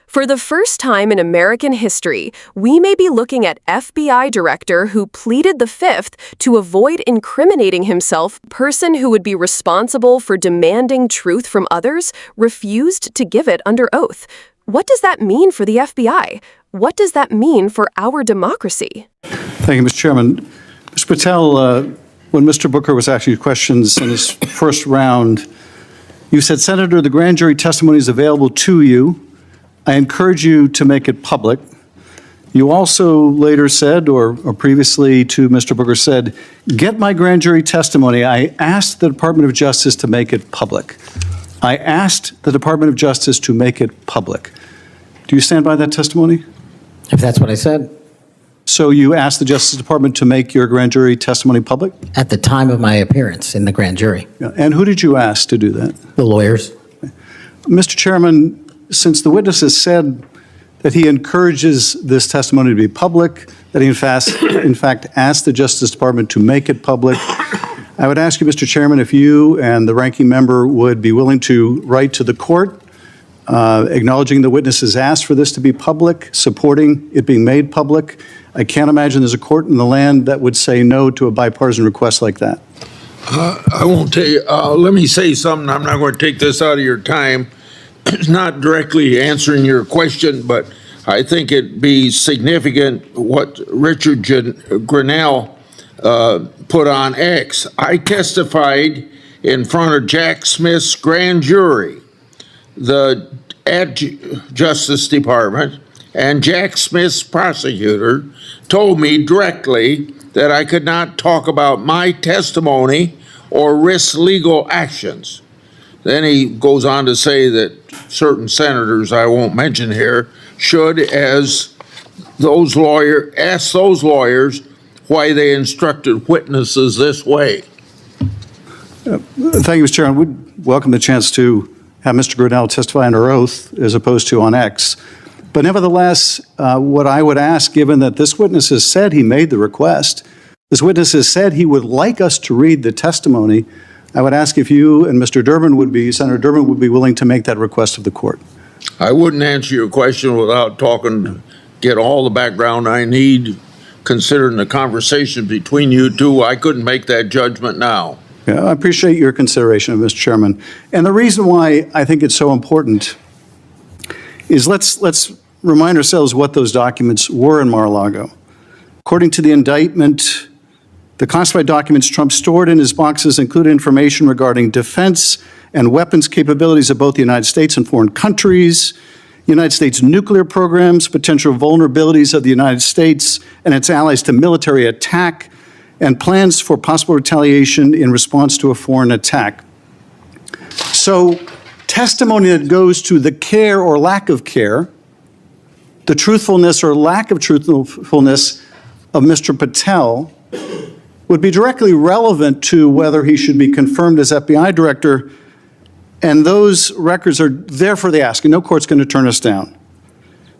For the first time in American history, we may be looking at FBI director who pleaded the Fifth to avoid incriminating himself. Person who would be responsible for demanding truth from others refused to give it under oath. What does that mean for the FBI? What does that mean for our democracy? Thank you, Mr. Chairman. Mr. Patel, when Mr. Booker was asking you questions in his first round, you said, Senator, the grand jury testimony is available to you. I encourage you to make it public. You also later said, or previously to Mr. Booker said, get my grand jury testimony. I asked the Department of Justice to make it public. I asked the Department of Justice to make it public. Do you stand by that testimony? If that's what I said. So you asked the Justice Department to make your grand jury testimony public? At the time of my appearance in the grand jury. Yeah. And who did you ask to do that? The lawyers. Mr. Chairman, since the witness has said that he encourages this testimony to be public, that he in fact asked the Justice Department to make it public, I would ask you, Mr. Chairman, if you and the ranking member would be willing to write to the court acknowledging the witness has asked for this to be public, supporting it being made public. I can't imagine there's a court in the land that would say no to a bipartisan request like that. I won't tell you. Let me say something. I'm not going to take this out of your time. It's not directly answering your question, but I think it'd be significant what Richard Grinnell put on X. I testified in front of Jack Smith's grand jury, at Justice Department, and Jack Smith's prosecutor told me directly that I could not talk about my testimony or risk legal actions. Then he goes on to say that certain senators, I won't mention here, should, as those ask those lawyers why they instructed witnesses this way. Thank you, Mr. Chairman. We'd welcome the chance to have Mr. Grinnell testify under oath as opposed to on X. But nevertheless, what I would ask, given that this witness has said he made the request, this witness has said he would like us to read the testimony, I would ask if you and Senator Durbin would be willing to make that request of the court. I wouldn't answer your question without get all the background I need, considering the conversation between you two. I couldn't make that judgment now. Yeah, I appreciate your consideration, Mr. Chairman. And the reason why I think it's so important is let's remind ourselves what those documents were in Mar-a-Lago. According to the indictment, the classified documents Trump stored in his boxes include information regarding defense and weapons capabilities of both the United States and foreign countries, United States nuclear programs, potential vulnerabilities of the United States and its allies to military attack, and plans for possible retaliation in response to a foreign attack. So, testimony that goes to the care or lack of care, the truthfulness or lack of truthfulness of Mr. Patel would be directly relevant to whether he should be confirmed as FBI director, and those records are there for the asking. No court's going to turn us down.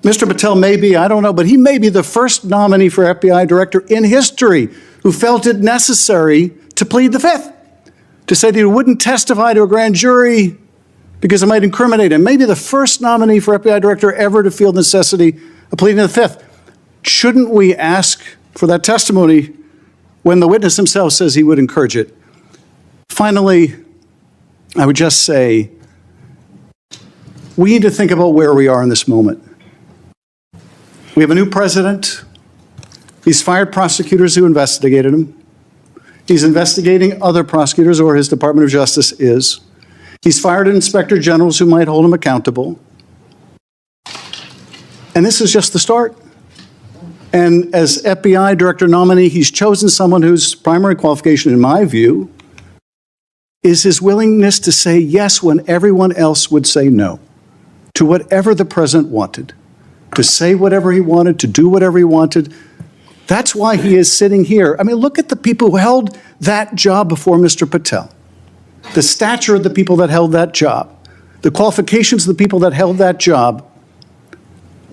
Mr. Patel may be, I don't know, but he may be the first nominee for FBI director in history who felt it necessary to plead the Fifth, to say that he wouldn't testify to a grand jury because it might incriminate him. Maybe the first nominee for FBI director ever to feel the necessity of pleading the Fifth. Shouldn't we ask for that testimony when the witness himself says he would encourage it? Finally, I would just say, we need to think about where we are in this moment. We have a new president. He's fired prosecutors who investigated him. He's investigating other prosecutors, or his Department of Justice is. He's fired inspector generals who might hold him accountable. And this is just the start. And as FBI director nominee, he's chosen someone whose primary qualification, in my view, is his willingness to say yes when everyone else would say no to whatever the president wanted, to say whatever he wanted, to do whatever he wanted. That's why he is sitting here. I mean, look at the people who held that job before Mr. Patel, the stature of the people that held that job, the qualifications of the people that held that job.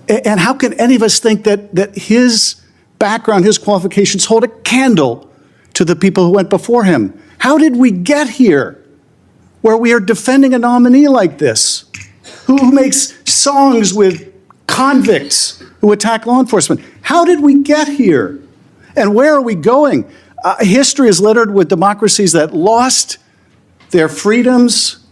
And how can any of us think that his background, his qualifications hold a candle to the people who went before him? How did we get here where we are defending a nominee like this, who makes songs with convicts who attack law enforcement. How did we get here? And where are we going? History is littered with democracies that lost their freedoms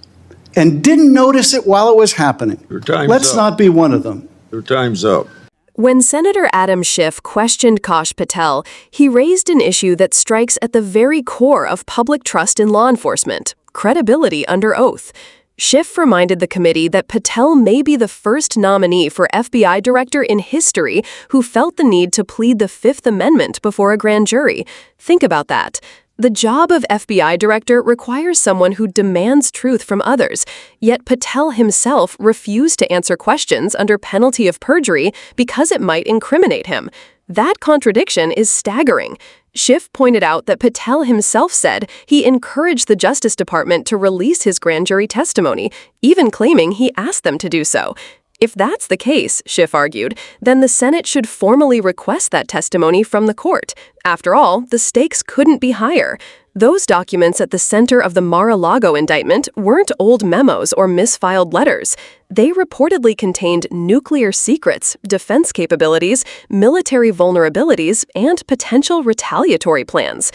and didn't notice it while it was happening. Your time's Let's up. not be one of them. Your time's up. When Senator Adam Schiff questioned Kash Patel, he raised an issue that strikes at the very core of public trust in law enforcement: credibility under oath. Schiff reminded the committee that Patel may be the first nominee for FBI director in history who felt the need to plead the Fifth Amendment before a grand jury. Think about that. The job of FBI director requires someone who demands truth from others, yet Patel himself refused to answer questions under penalty of perjury because it might incriminate him. That contradiction is staggering. Schiff pointed out that Patel himself said he encouraged the Justice Department to release his grand jury testimony, even claiming he asked them to do so. If that's the case, Schiff argued, then the Senate should formally request that testimony from the court. After all, the stakes couldn't be higher. Those documents at the center of the Mar-a-Lago indictment weren't old memos or misfiled letters. They reportedly contained nuclear secrets, defense capabilities, military vulnerabilities, and potential retaliatory plans.